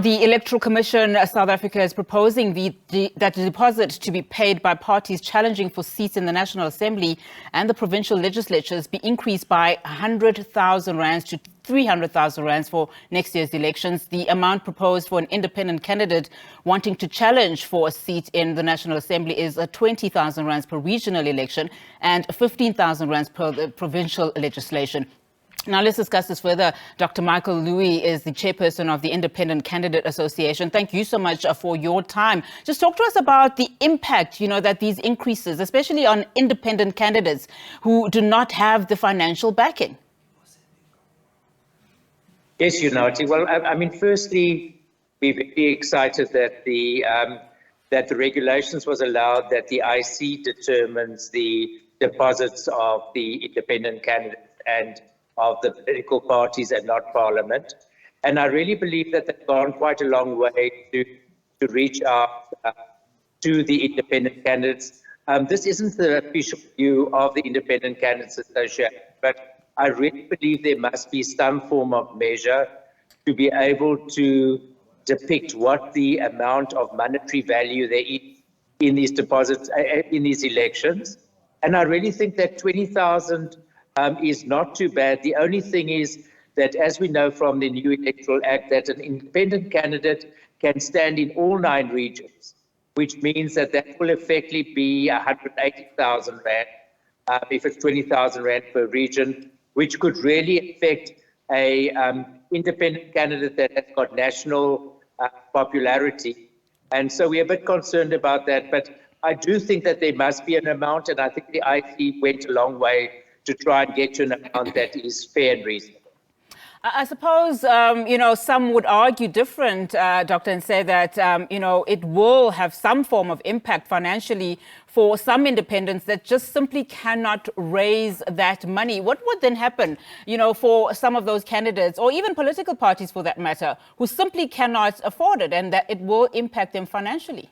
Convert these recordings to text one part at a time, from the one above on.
The Electoral Commission South Africa is proposing that the deposit to be paid by parties challenging for seats in the National Assembly and the provincial legislatures be increased by 100,000 rands to 300,000 rands for next year's elections. The amount proposed for an independent candidate wanting to challenge for a seat in the National Assembly is 20,000 rands per regional election and 15,000 rands per the provincial legislation. Now, let's discuss this further. Dr. Michael Louis is the chairperson of the Independent Candidate Association. Thank you so much for your time. Just talk to us about the impact, that these increases, especially on independent candidates who do not have the financial backing. Yes, Unati. Well, firstly, we're very excited that the regulations was allowed that the IEC determines the deposits of the independent candidates and of the political parties and not Parliament. And I really believe that they've gone quite a long way to reach out to the independent candidates. This isn't the official view of the Independent Candidates Association, but I really believe there must be some form of measure to be able to depict what the amount of monetary value there is in these deposits, in these elections. And I really think that 20,000 is not too bad. The only thing is that, as we know from the new Electoral Act, that an independent candidate can stand in all 9 regions, which means that will effectively be 180,000 rand, if it's 20,000 rand per region, which could really affect a independent candidate that has got national popularity. And so we're a bit concerned about that, but I do think that there must be an amount, and I think the IEC went a long way to try and get to an amount that is fair and reasonable. I suppose, some would argue different, Doctor, and say that, it will have some form of impact financially for some independents that just simply cannot raise that money. What would then happen, for some of those candidates, or even political parties for that matter, who simply cannot afford it, and that it will impact them financially?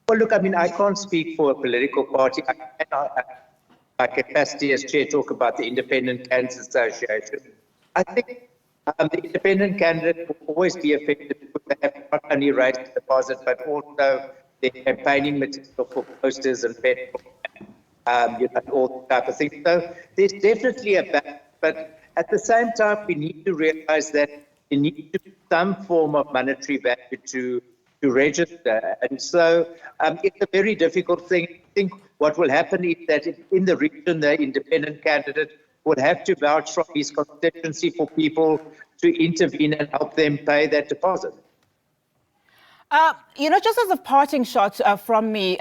Well, look, I can't speak for a political party. My capacity as chair, talk about the Independent Candidates Association. I think the independent candidate will always be affected because they have not only raised the deposit, but also the campaigning material for posters and petrol, all that type of thing. So there's definitely a balance, but at the same time, we need to realize that there needs to be some form of monetary value to register. And so it's a very difficult thing. I think what will happen is that in the region, the independent candidate would have to vouch from his constituency for people to intervene and help them pay that deposit. Just as a parting shot from me,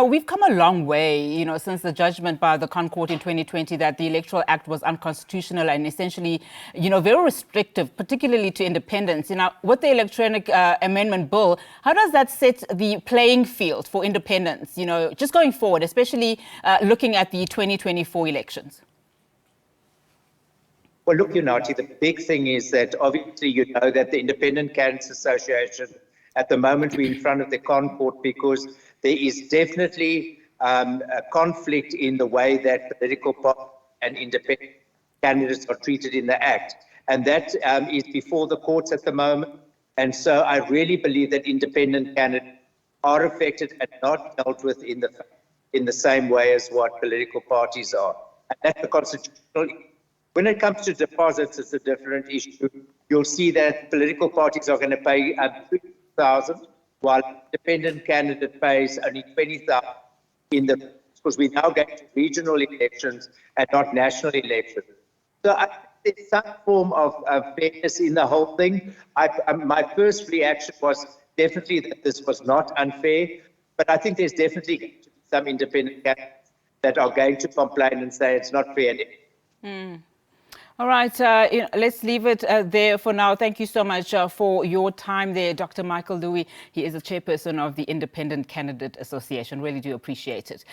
we've come a long way, since the judgment by the Con Court in 2020 that the Electoral Act was unconstitutional and essentially, very restrictive, particularly to independents. With the Electronic Amendment Bill, how does that set the playing field for independents, just going forward, especially looking at the 2024 elections? Well, look, Unati, the big thing is that obviously that the Independent Candidates Association, at the moment, we're in front of the Con Court because there is definitely a conflict in the way that political parties and independent candidates are treated in the Act. And that is before the courts at the moment. And so I really believe that independent candidates are affected and not dealt with in the same way as what political parties are. And that's the constitutional. When it comes to deposits, it's a different issue. You'll see that political parties are going to pay 3,000, while independent candidate pays only 20,000 because we now get to regional elections and not national elections. So I think there's some form of fairness in the whole thing. My first reaction was definitely that this was not unfair, but I think there's definitely some independent candidates that are going to complain and say it's not fair. All right, let's leave it there for now. Thank you so much for your time there, Dr. Michael Louis. He is the chairperson of the Independent Candidate Association. Really do appreciate it.